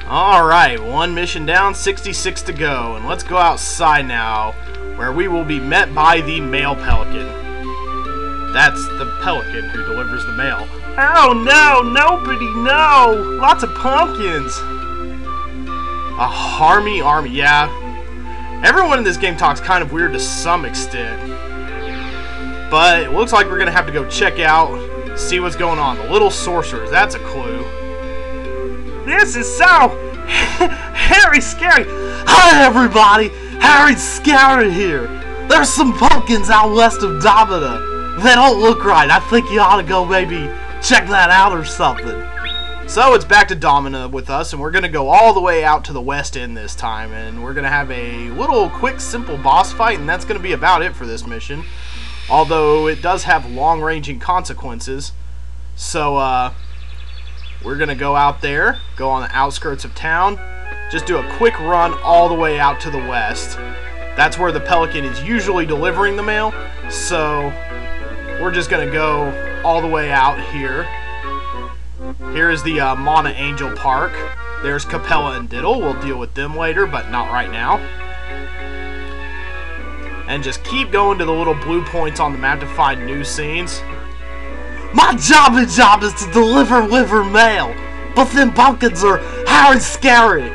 Alright, one mission down, 66 to go, and let's go outside now, where we will be met by the male pelican. That's the pelican who delivers the mail. Oh no, nobody, no! Lots of pumpkins! A harmy army, yeah. Everyone in this game talks kind of weird to some extent. But it looks like we're gonna have to go check out, see what's going on. The Little Sorcerers, that's a clue. This is so Harry Scary. Hi everybody, Harry Scary here. There's some pumpkins out west of Domina. They don't look right. I think you ought to go maybe check that out or something. So it's back to Domina with us, and we're going to go all the way out to the west end this time, and we're going to have a little quick simple boss fight, and that's going to be about it for this mission. Although it does have long-ranging consequences. So we're going to go out there, go on the outskirts of town, just do a quick run all the way out to the west. That's where the pelican is usually delivering the mail, so we're just going to go all the way out here. Here is the Mana Angel Park. There's Capella and Diddle. We'll deal with them later, but not right now. And just keep going to the little blue points on the map to find new scenes. My job is to deliver liver mail, but them pumpkins are Harry Scary.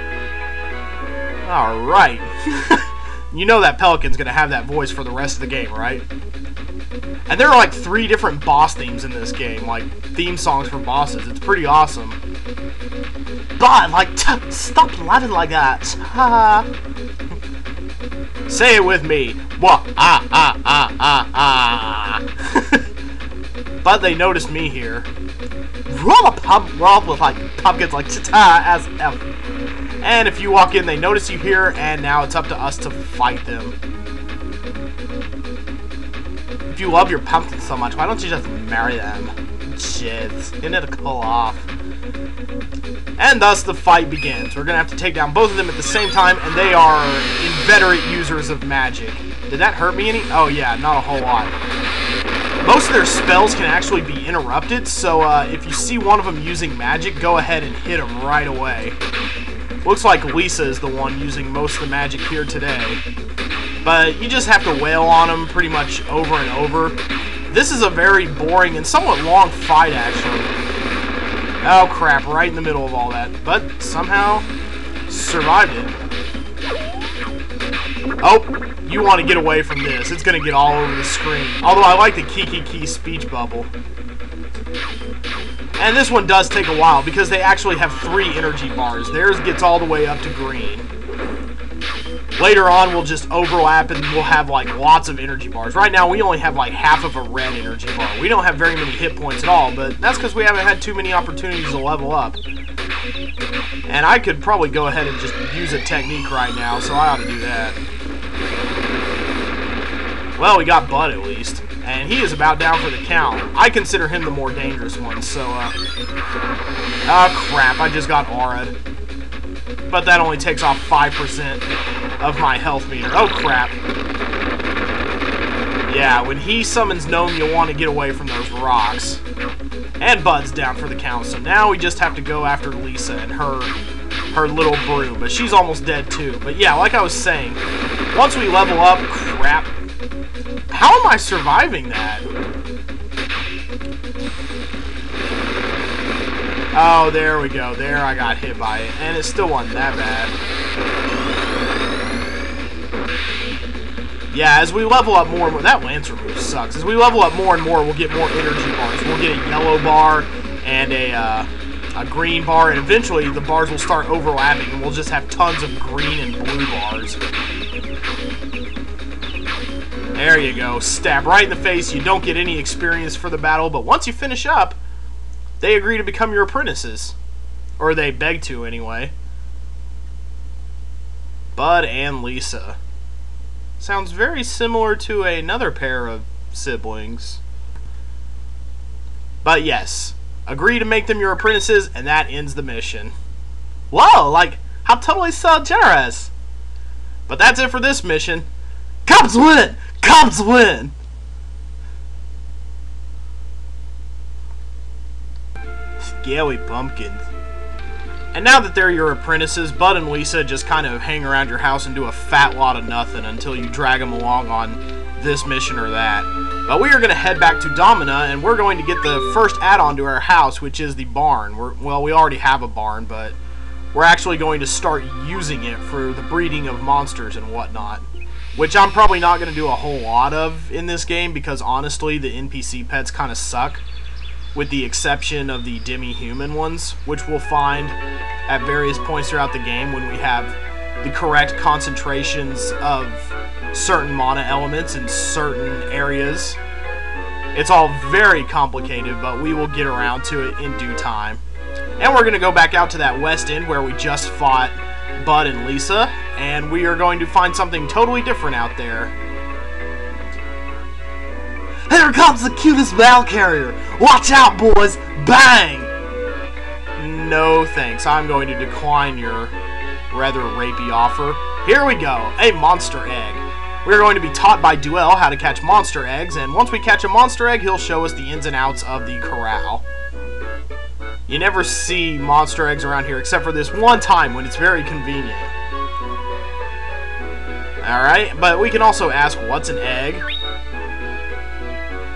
Alright. You know that pelican's gonna have that voice for the rest of the game, right? And there are like 3 different boss themes in this game, like theme songs for bosses. It's pretty awesome. But, like, stop laughing like that. Say it with me. Wah, But they noticed me here. Roll with like pumpkins like as F. And if you walk in, they notice you here, and now it's up to us to fight them. If you love your pumpkins so much, why don't you just marry them? Shiz. Isn't it a cool off? And thus the fight begins. We're gonna have to take down both of them at the same time, and they are inveterate users of magic. Did that hurt me any? Oh yeah, not a whole lot. Most of their spells can actually be interrupted, so if you see one of them using magic, go ahead and hit them right away. Looks like Lisa is the one using most of the magic here today. But you just have to wail on them pretty much over and over. This is a very boring and somewhat long fight, actually. Oh crap, right in the middle of all that. But somehow survived it. Oh, you want to get away from this. It's going to get all over the screen. Although I like the Kiki speech bubble. And this one does take a while because they actually have 3 energy bars. Theirs gets all the way up to green. Later on, we'll just overlap and we'll have like lots of energy bars. Right now, we only have like half of a red energy bar. We don't have very many hit points at all, but that's because we haven't had too many opportunities to level up. And I could probably go ahead and just use a technique right now, so I ought to do that. Well, we got Bud at least. And he is about down for the count. I consider him the more dangerous one, so, oh, crap, I just got aura'd. But that only takes off 5% of my health meter. Oh, crap. Yeah, when he summons Gnome, you'll want to get away from those rocks. And Bud's down for the count, so now we just have to go after Lisa and her little broom. But she's almost dead, too. But yeah, like I was saying, once we level up, crap. How am I surviving that? Oh, there we go. There I got hit by it. And it still wasn't that bad. Yeah, as we level up more and more... That Lancer move sucks. As we level up more and more, we'll get more energy bars. We'll get a yellow bar and a green bar. And eventually, the bars will start overlapping. And we'll just have tons of green and blue bars. There you go. Stab right in the face. You don't get any experience for the battle, but once you finish up, they agree to become your apprentices. Or they beg to, anyway. Bud and Lisa. Sounds very similar to another pair of siblings. But yes, agree to make them your apprentices, and that ends the mission. Whoa, like, how totally so generous. But that's it for this mission. Cubs win! Cubs win! Scary pumpkins. And now that they're your apprentices, Bud and Lisa just kind of hang around your house and do a fat lot of nothing until you drag them along on this mission or that. But we are going to head back to Domina, and we're going to get the first add-on to our house, which is the barn. Well, we already have a barn, but we're actually going to start using it for the breeding of monsters and whatnot. Which I'm probably not going to do a whole lot of in this game, because honestly, the NPC pets kind of suck. With the exception of the demi-human ones, which we'll find at various points throughout the game when we have the correct concentrations of certain mana elements in certain areas. It's all very complicated, but we will get around to it in due time. And we're going to go back out to that west end where we just fought Bud and Lisa, and we are going to find something totally different out there. Here comes the cutest mail carrier! Watch out, boys! Bang! No thanks, I'm going to decline your rather rapey offer. Here we go, a monster egg. We're going to be taught by Duel how to catch monster eggs, and once we catch a monster egg, he'll show us the ins and outs of the Corral. You never see monster eggs around here except for this one time when it's very convenient. Alright, but we can also ask, what's an egg?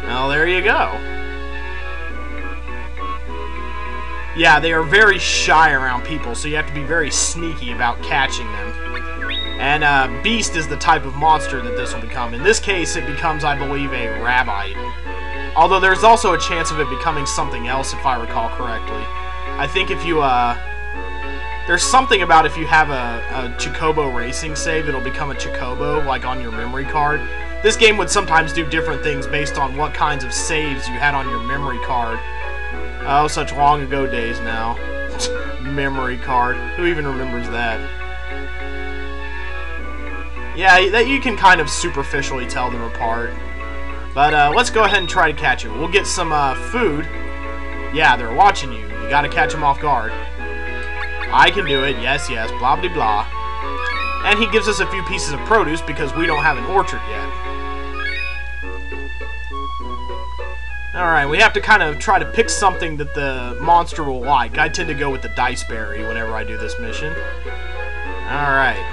Well, there you go. Yeah, they are very shy around people, so you have to be very sneaky about catching them. And Beast is the type of monster that this will become. In this case, it becomes, I believe, a Rabbite. Although there's also a chance of it becoming something else, if I recall correctly. I think if you, there's something about if you have a Chocobo racing save, it'll become a Chocobo, like on your memory card. This game would sometimes do different things based on what kinds of saves you had on your memory card. Oh, such long ago days now. Memory card. Who even remembers that? Yeah, that you can kind of superficially tell them apart. But let's go ahead and try to catch it. We'll get some food. Yeah, they're watching you. You gotta catch them off guard. I can do it. Yes, yes. Blah, blah, blah. And he gives us a few pieces of produce because we don't have an orchard yet. Alright, we have to kind of try to pick something that the monster will like. I tend to go with the dice berry whenever I do this mission. Alright.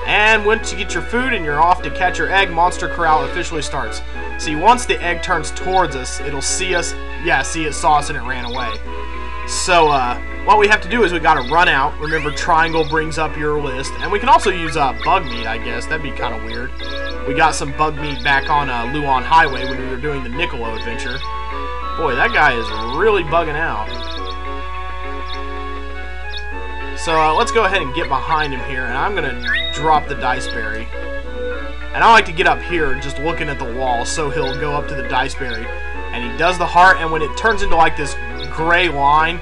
And once you get your food and you're off to catch your egg, Monster Corral officially starts. See, once the egg turns towards us, it'll see us. Yeah, see, it saw us and it ran away. So, what we have to do is we gotta run out. Remember, triangle brings up your list. And we can also use bug meat, I guess. That'd be kind of weird. We got some bug meat back on Luan Highway when we were doing the Niccolo adventure. Boy, that guy is really bugging out. So, let's go ahead and get behind him here. And I'm gonna drop the dice berry. And I like to get up here just looking at the wall so he'll go up to the dice berry. And he does the heart, and when it turns into like this gray line,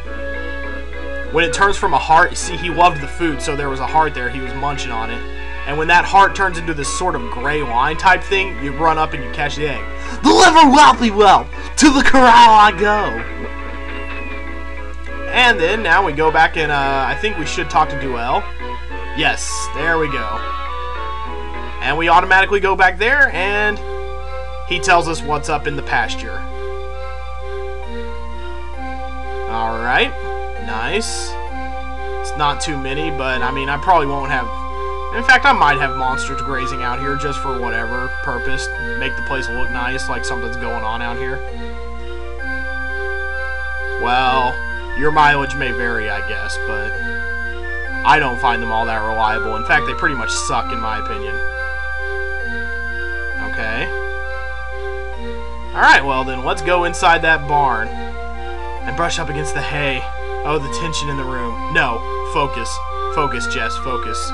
when it turns from a heart, you see, he loved the food, so there was a heart there, he was munching on it. And when that heart turns into this sort of gray line type thing, you run up and you catch the egg. Deliver wealthy wealth! To the corral I go! And then, now we go back and, I think we should talk to Duel. Yes, there we go. And we automatically go back there, and he tells us what's up in the pasture. Alright, nice. It's not too many, but I mean, I probably won't have... In fact, I might have monsters grazing out here just for whatever purpose. Make the place look nice, like something's going on out here. Well, your mileage may vary, I guess, but I don't find them all that reliable. In fact, they pretty much suck, in my opinion. Okay. Alright, well then, let's go inside that barn and brush up against the hay. Oh, the tension in the room. No, focus. Focus, Jess, focus.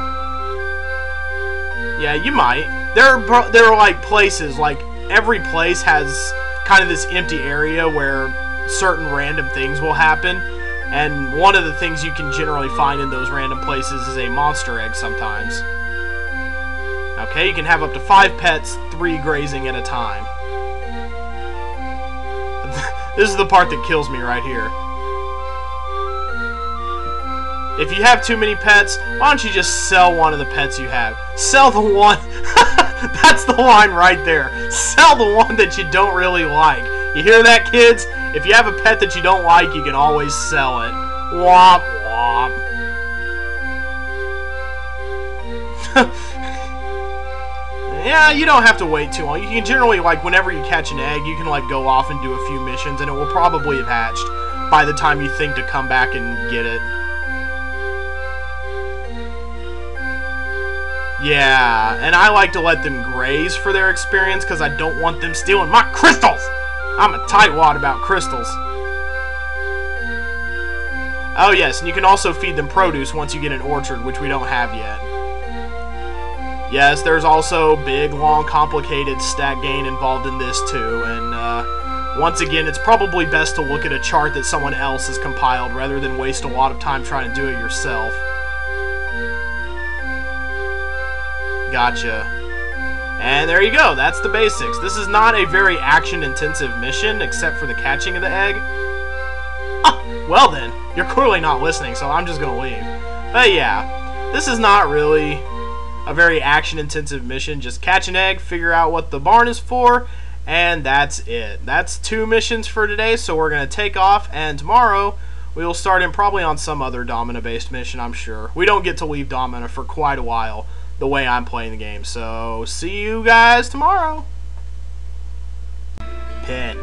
Yeah, you might. There are like places, like every place has kind of this empty area where certain random things will happen. And one of the things you can generally find in those random places is a monster egg sometimes. Okay, you can have up to 5 pets, 3 grazing at a time. This is the part that kills me right here. If you have too many pets, why don't you just sell one of the pets you have? Sell the one... That's the line right there. Sell the one that you don't really like. You hear that, kids? If you have a pet that you don't like, you can always sell it. Womp womp. Womp. Yeah, you don't have to wait too long. You can generally, like, whenever you catch an egg, you can, like, go off and do a few missions, and it will probably have hatched by the time you think to come back and get it. Yeah, and I like to let them graze for their experience because I don't want them stealing my crystals! I'm a tightwad about crystals. Oh yes, and you can also feed them produce once you get an orchard, which we don't have yet. Yes, there's also big, long, complicated stat gain involved in this too, and once again, it's probably best to look at a chart that someone else has compiled rather than waste a lot of time trying to do it yourself. Gotcha. And there you go, that's the basics. This is not a very action-intensive mission, except for the catching of the egg. Ah, well then, you're clearly not listening, so I'm just gonna leave. But yeah, this is not really a very action-intensive mission. Just catch an egg, figure out what the barn is for, and that's it. That's 2 missions for today, so we're gonna take off, and tomorrow we will start in probably on some other Domina-based mission, I'm sure. We don't get to leave Domina for quite a while, the way I'm playing the game. So, see you guys tomorrow. Pet.